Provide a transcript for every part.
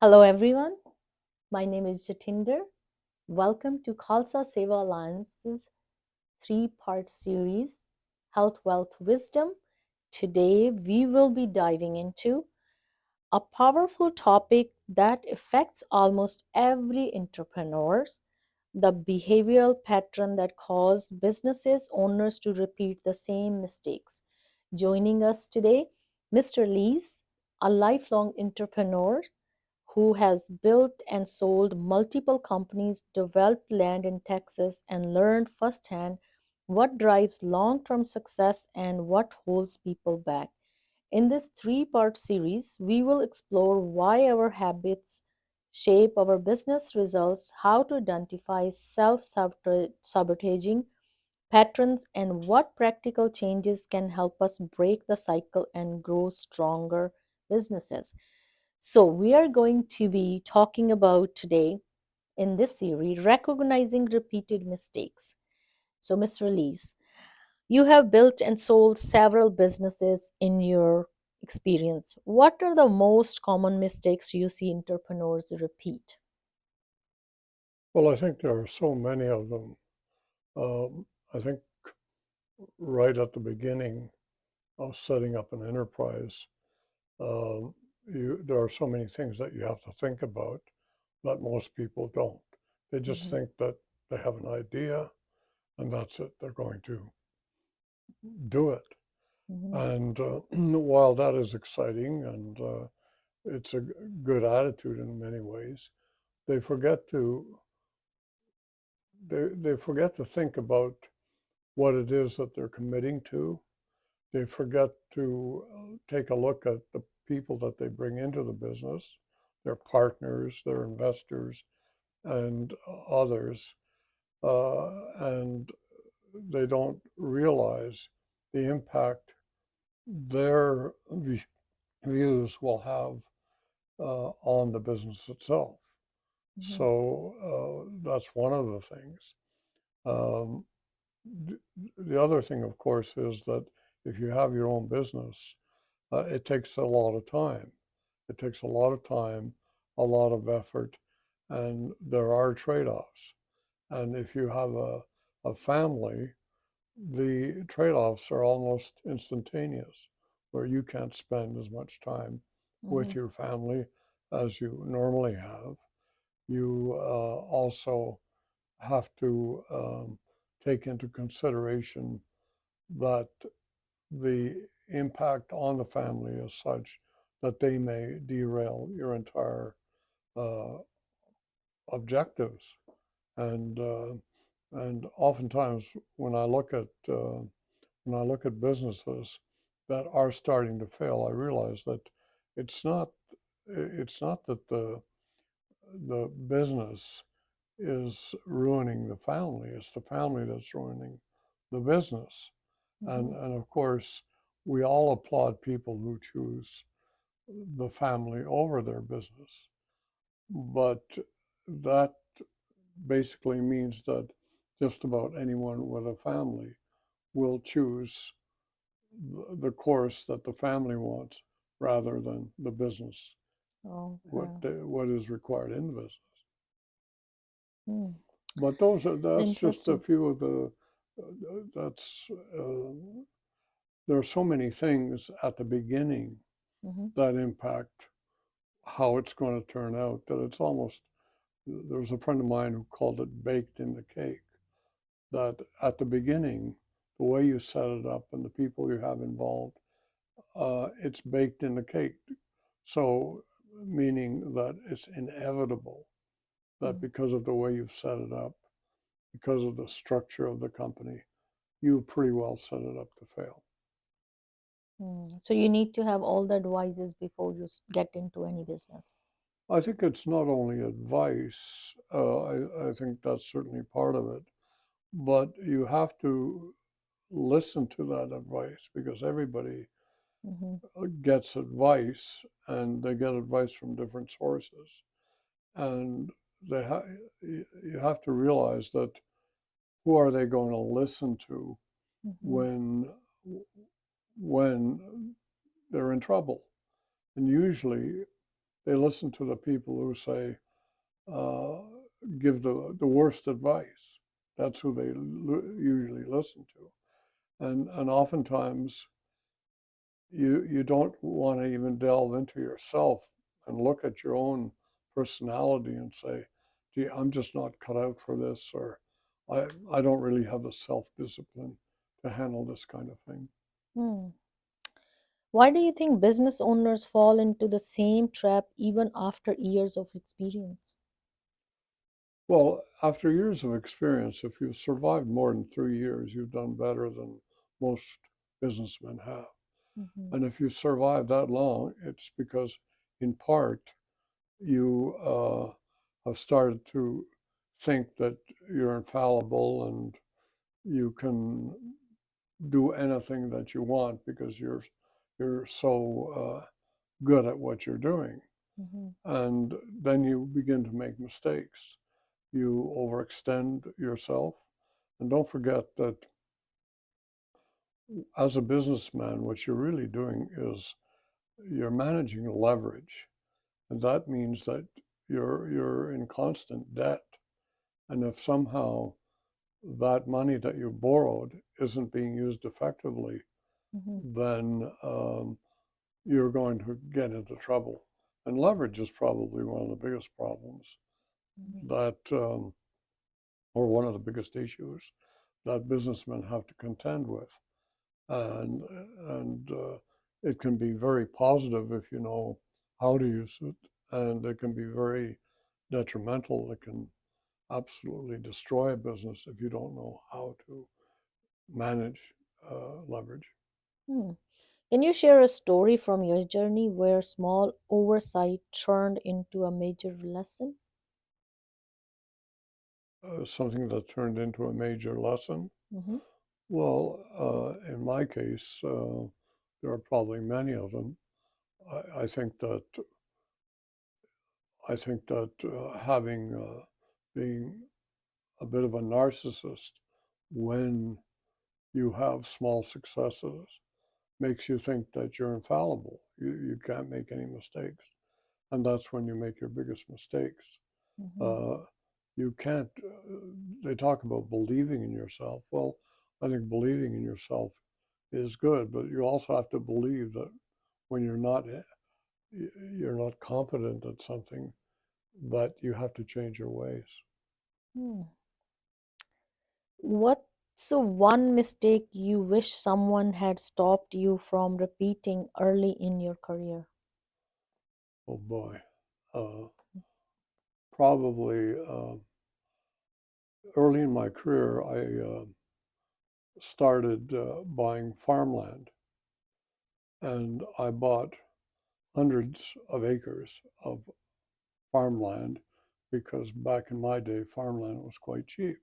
Hello, everyone. My name is Jatinder. Welcome to Khalsa Seva Alliance's three-part series, Health, Wealth, Wisdom. Today, we will be diving into a powerful topic that affects almost every entrepreneur, the behavioral pattern that cause businesses owners to repeat the same mistakes. Joining us today, Mr. Lees, a lifelong entrepreneur who has built and sold multiple companies, developed land in Texas, and learned firsthand what drives long term success and what holds people back. In this three-part series, we will explore why our habits shape our business results, how to identify self sabotaging patterns, and what practical changes can help us break the cycle and grow stronger businesses. So, we are going to be talking about today in this series recognizing repeated mistakes. So, Mr. Lees, you have built and sold several businesses in your experience. What are the most common mistakes you see entrepreneurs repeat? Well, I think there are so many of them. I think right at the beginning of setting up an enterprise, um, there are so many things that you have to think about that most people don't. They just Mhm, think that they have an idea and that's it. They're going to do it. mhm, And while that is exciting and it's a good attitude in many ways, they forget to they forget to think about what it is that they're committing to. They forget to take a look at the people that they bring into the business, their partners, their investors, and others. And they don't realize the impact their views will have on the business itself. mhm, So that's one of the things. Um, the other thing, of course, is that if you have your own business, it takes a lot of time. It takes a lot of time, a lot of effort, and there are trade offs. And if you have a family, the trade offs are almost instantaneous, where you can't spend as much time with mhm, your family as you normally have. You also have to take into consideration that the impact on the family is such that they may derail your entire uh, objectives. And and oftentimes, when I look at businesses that are starting to fail, I realize that it's not it's not that the business is ruining the family; it's the family that's ruining the business. mhm, And of course, we all applaud people who choose the family over their business. But that basically means that just about anyone with a family will choose the course that the family wants rather than the business, okay. what is required in the business. Hmm. But that's just a Interesting. few of the that's there are so many things at the beginning Mhm, that impact how it's going to turn out that it's almost there's a friend of mine who called it baked in the cake, that at the beginning the way you set it up and the people you have involved, it's baked in the cake. So meaning that it's inevitable that mhm, because of the way you've set it up, because of the structure of the company, you pretty well set it up to fail. So you need to have all the advices before you get into any business. I think it's not only advice, I think that's certainly part of it, but you have to listen to that advice because everybody Mhm, gets advice and they get advice from different sources. And they you have to realize that who are they going to listen to mhm, when when they're in trouble? And usually They listen to the people who say, uh, give the worst advice. That's who they usually listen to. And oftentimes you don't want to even delve into yourself and look at your own personality and say, gee, I'm just not cut out for this, or I don't really have the self-discipline to handle this kind of thing. Hmm. Why do you think business owners fall into the same trap even after years of experience? Well, after years of experience, if you've survived more than 3 years, you've done better than most businessmen have. Mhm. And if you survive that long, it's because, in part, you have started to think that you're infallible and you can do anything that you want because you're so good at what you're doing. Mhm. And then you begin to make mistakes. You overextend yourself. And don't forget that as a businessman, what you're really doing is you're managing leverage. And that means that you're in constant debt. And if somehow that money that you borrowed isn't being used effectively, Mhm. then you're going to get into trouble. And leverage is probably one of the biggest problems Mhm. that, or one of the biggest issues that businessmen have to contend with. And it can be very positive if you know how to use it, and it can be very detrimental. It can absolutely destroy a business if you don't know how to manage leverage. Hmm. Can you share a story from your journey where small oversight turned into a major lesson? Something that turned into a major lesson. Mm-hmm. Well, in my case, there are probably many of them. I, I think that having being a bit of a narcissist when you have small successes makes you think that you're infallible. You can't make any mistakes. And that's when you make your biggest mistakes. Mm-hmm. Uh, you can't, they talk about believing in yourself. Well, I think believing in yourself is good, but you also have to believe that when you're not competent at something, that you have to change your ways. Hmm. What's the one mistake you wish someone had stopped you from repeating early in your career? Oh boy. Probably early in my career, I started buying farmland, and I bought hundreds of acres of farmland because back in my day, farmland was quite cheap.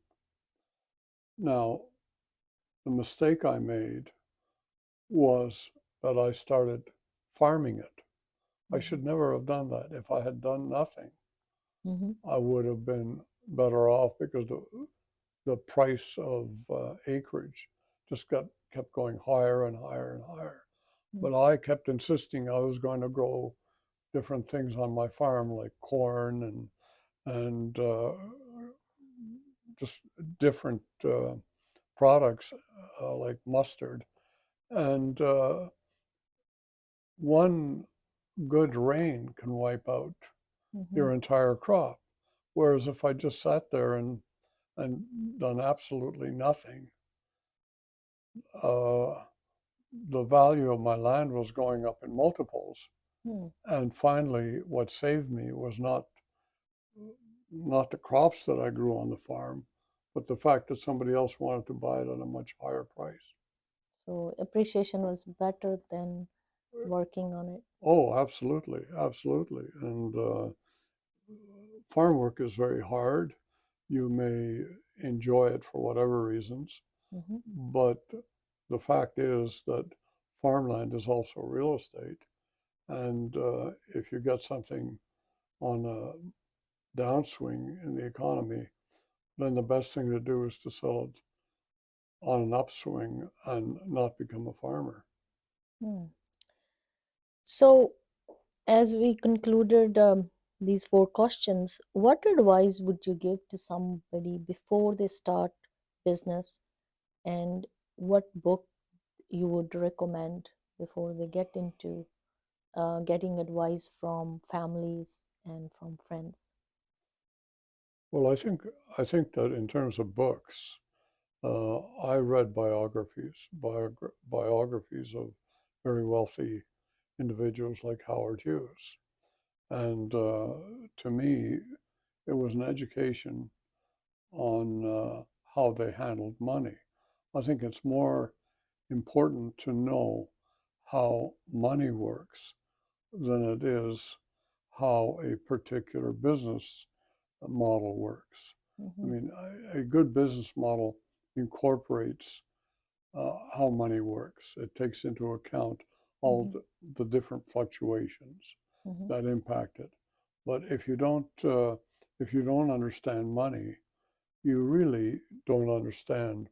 Now, the mistake I made was that I started farming it. I Mm-hmm. should never have done that. If I had done nothing, Mm-hmm. I would have been better off because the price of acreage just kept going higher and higher and higher. But I kept insisting I was going to grow different things on my farm, like corn and just different products like mustard. And one good rain can wipe out Mm-hmm. your entire crop. Whereas if I just sat there and done absolutely nothing, uh, the value of my land was going up in multiples. Mm-hmm. And finally, what saved me was not the crops that I grew on the farm, but the fact that somebody else wanted to buy it at a much higher price. So appreciation was better than working on it. Oh, absolutely, absolutely. And farm work is very hard. You may enjoy it for whatever reasons, Mm-hmm. but the fact is that farmland is also real estate. And if you get something on a downswing in the economy, then the best thing to do is to sell it on an upswing and not become a farmer. Hmm. So As we concluded these four questions, what advice would you give to somebody before they start business, and what book you would recommend before they get into getting advice from families and from friends? Well, I think that in terms of books, I read biographies of very wealthy individuals like Howard Hughes, and to me, it was an education on how they handled money. I think it's more important to know how money works than it is how a particular business model works. I Mm-hmm. mean, a good business model incorporates how money works. It takes into account all Mm-hmm. the different fluctuations Mm-hmm. that impact it. But if you don't understand money, you really don't understand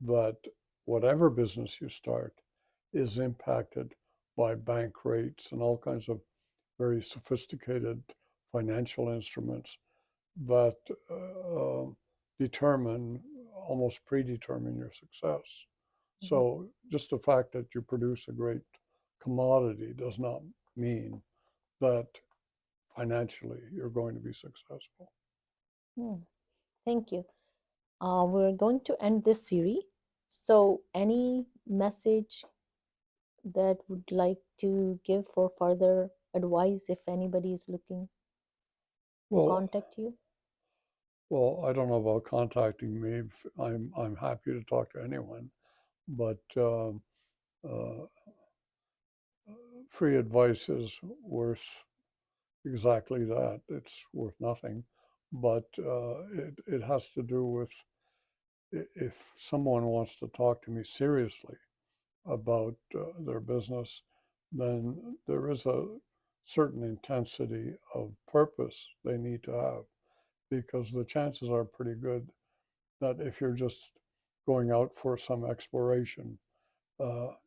that whatever business you start is impacted by bank rates and all kinds of very sophisticated financial instruments that determine, almost predetermine your success. Mm-hmm. So just the fact that you produce a great commodity does not mean that financially you're going to be successful. Hmm. Thank you. We're going to end this series. So, any message that would like to give for further advice if anybody is looking to Well, contact you? I don't know about contacting me. I'm happy to talk to anyone, but uh, free advice is worth exactly that. It's worth nothing, but it has to do with if someone wants to talk to me seriously about their business, then there is a certain intensity of purpose they need to have, because the chances are pretty good that if you're just going out for some exploration,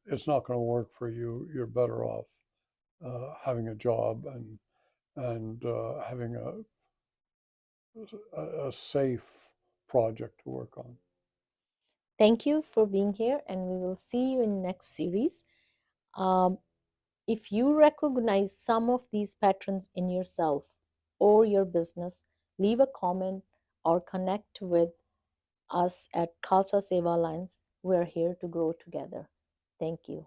it's not going to work for you. You're better off having a job and having a safe project to work on. Thank you for being here, and we will see you in next series. Um, if you recognize some of these patterns in yourself or your business, leave a comment or connect with us at Khalsa Seva Alliance. We're here to grow together. Thank you.